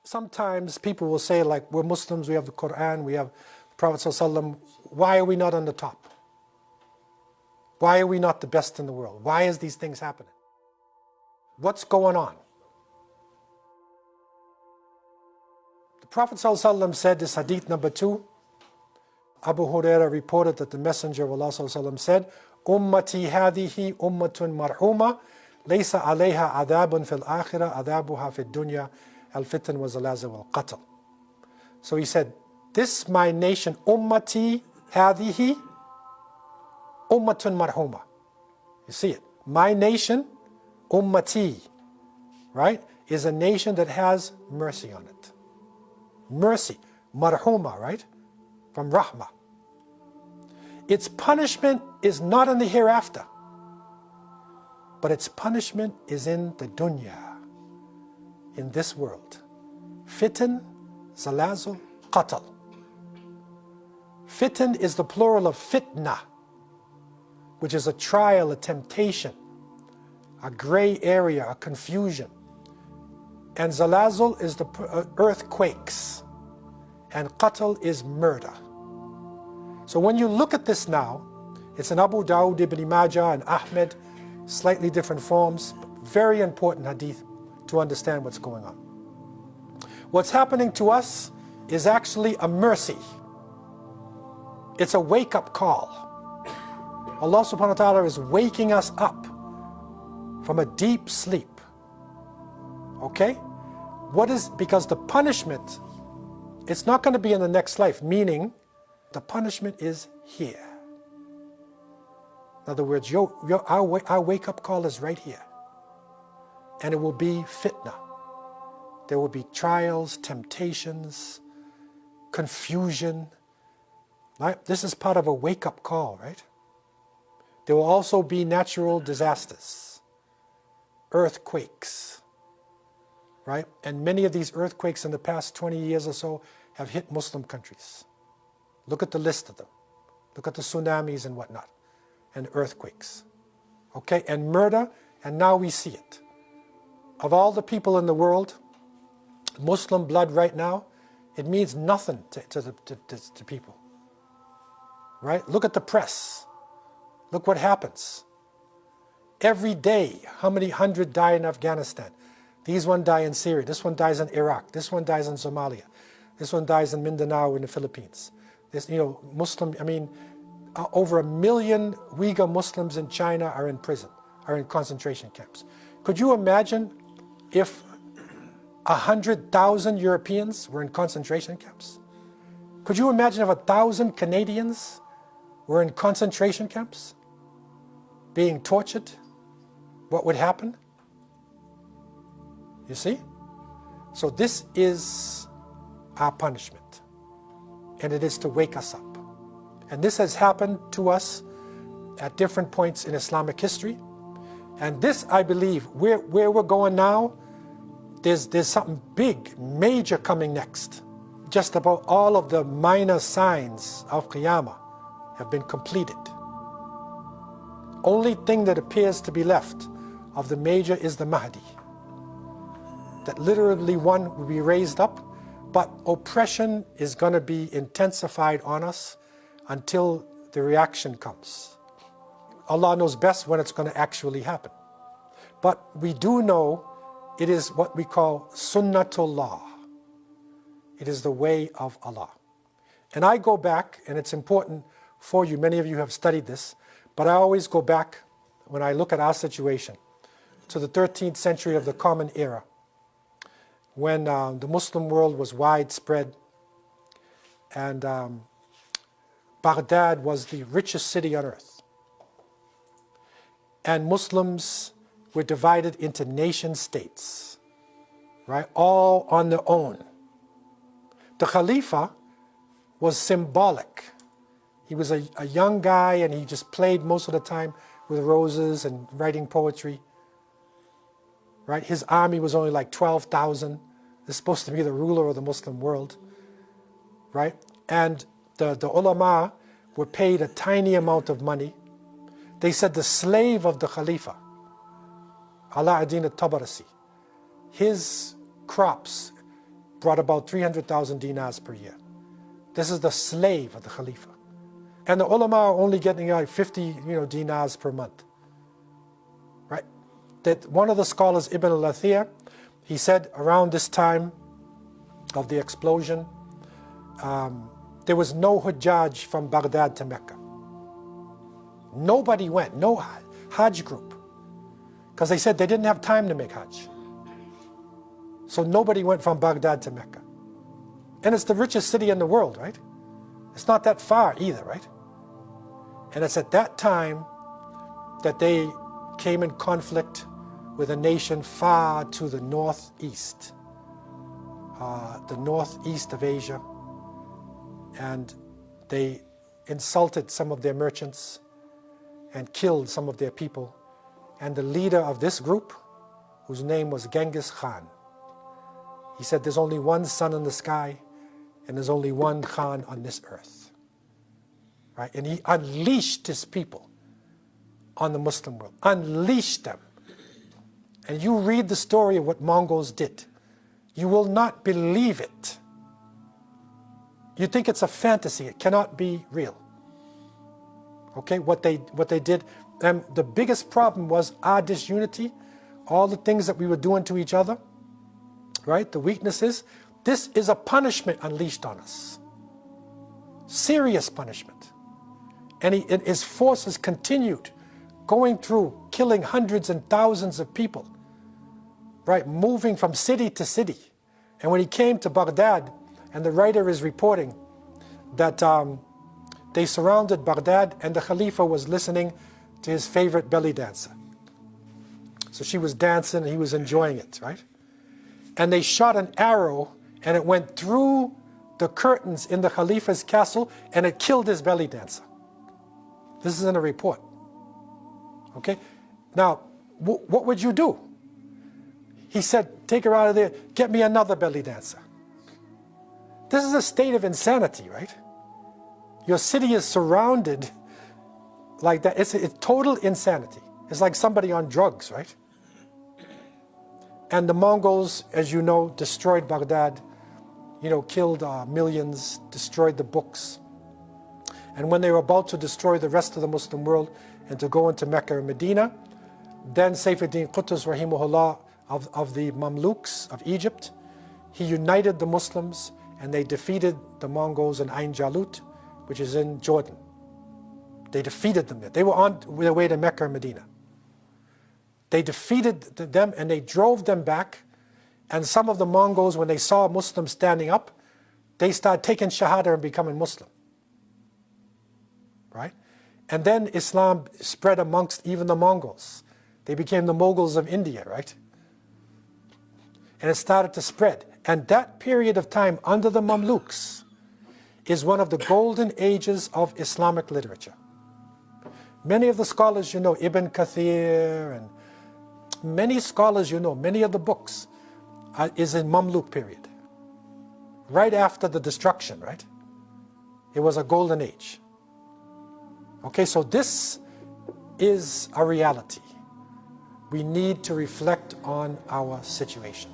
Sometimes people will say, like, we're Muslims, we have the Quran, we have the Prophet ﷺ, why are we not on the top? Why are we not the best in the world? Why is these things happening? What's going on? The Prophet ﷺ said, this hadith number 2, Abu Hurairah reported that the Messenger of Allah ﷺ said, Ummati hadihi ummatun marhuma, laysa alayha adabun fil akhirah, adabuha fil dunya, al-fitan wa zalazil wal qatl. So he said, this my nation, ummati hadihi ummatun marhuma. You see it. My nation, ummati, right, is a nation that has mercy on it. Mercy, marhuma, right? From rahmah. Its punishment is not in the hereafter, but its punishment is in the dunya, in this world. Fitan, zalazul, qatl. Fitan is the plural of fitna, which is a trial, a temptation, a gray area, a confusion. And zalazul is the earthquakes, and qatl is murder. So when you look at this now, it's in Abu Dawud, Ibn Majah, and Ahmed, slightly different forms, but very important hadith to understand what's going on. What's happening to us is actually a mercy. It's a wake-up call. Allah subhanahu wa ta'ala is waking us up from a deep sleep. Okay? Because the punishment, it's not going to be in the next life, meaning the punishment is here. In other words, our wake-up call is right here. And it will be fitna. There will be trials, temptations, confusion. Right? This is part of a wake-up call, right? There will also be natural disasters, earthquakes, right? And many of these earthquakes in the past 20 years or so have hit Muslim countries. Look at the list of them. Look at the tsunamis and whatnot, and earthquakes. Okay, and murder, and now we see it. Of all the people in the world, Muslim blood right now, it means nothing to people. Right? Look at the press. Look what happens. Every day, how many hundred die in Afghanistan? These one die in Syria, this one dies in Iraq, this one dies in Somalia, this one dies in Mindanao in the Philippines. This, Muslim, over 1 million Uyghur Muslims in China are in prison, are in concentration camps. Could you imagine if 100,000 Europeans were in concentration camps? Could you imagine if 1,000 Canadians were in concentration camps, being tortured? What would happen? You see? So this is our punishment. And it is to wake us up. And this has happened to us at different points in Islamic history. And this, I believe, where we're going now, there's something big, major coming next. Just about all of the minor signs of Qiyamah have been completed. Only thing that appears to be left of the major is the Mahdi. That literally one will be raised up, but oppression is going to be intensified on us until the reaction comes. Allah knows best when it's going to actually happen. But we do know it is what we call Sunnatullah. It is the way of Allah. And I go back, and it's important for you, many of you have studied this, but I always go back, when I look at our situation, to the 13th century of the Common Era, when the Muslim world was widespread, and Baghdad was the richest city on earth. And Muslims were divided into nation states, right? All on their own. The Khalifa was symbolic. He was a young guy, and he just played most of the time with roses and writing poetry. Right? His army was only like 12,000. He's supposed to be the ruler of the Muslim world. Right? And the ulama were paid a tiny amount of money. They said the slave of the Khalifa, Ala ad-Din al-Tabarsi, his crops brought about 300,000 dinars per year. This is the slave of the Khalifa. And the ulama are only getting like 50 dinars per month. Right? That one of the scholars, Ibn al-Athir, he said around this time of the explosion, there was no Hujjaj from Baghdad to Mecca. Nobody went, no Hajj group. Because they said they didn't have time to make Hajj. So nobody went from Baghdad to Mecca. And it's the richest city in the world, right? It's not that far either, right? And it's at that time that they came in conflict with a nation far to the northeast of Asia. And they insulted some of their merchants and killed some of their people. And the leader of this group, whose name was Genghis Khan, he said there's only one sun in the sky and there's only one Khan on this earth. Right? And he unleashed his people on the Muslim world, unleashed them. And you read the story of what Mongols did. You will not believe it. You think it's a fantasy, it cannot be real. Okay, what they did, and the biggest problem was our disunity, all the things that we were doing to each other, right, the weaknesses. This is a punishment unleashed on us. Serious punishment. And his forces continued going through, killing hundreds and thousands of people, right, moving from city to city. And when he came to Baghdad, and the writer is reporting that they surrounded Baghdad and the Khalifa was listening to his favorite belly dancer. So she was dancing and he was enjoying it, right? And they shot an arrow and it went through the curtains in the Khalifa's castle and it killed his belly dancer. This is in a report. Okay? Now, what would you do? He said, take her out of there, get me another belly dancer. This is a state of insanity, right? Your city is surrounded like that. It's total insanity. It's like somebody on drugs, right? And the Mongols, as you know, destroyed Baghdad, killed millions, destroyed the books. And when they were about to destroy the rest of the Muslim world and to go into Mecca and Medina, then Saifuddin Qutuz, rahimahullah, of the Mamluks of Egypt, he united the Muslims and they defeated the Mongols in Ain Jalut, which is in Jordan. They defeated them there. They were on their way to Mecca and Medina. They defeated them and they drove them back. And some of the Mongols, when they saw Muslims standing up, they started taking Shahada and becoming Muslim. Right? And then Islam spread amongst even the Mongols. They became the Mughals of India, right? And it started to spread. And that period of time under the Mamluks is one of the golden ages of Islamic literature. Many of the scholars Ibn Kathir and many scholars many of the books is in Mamluk period. Right after the destruction, right? It was a golden age. Okay, so this is a reality. We need to reflect on our situation.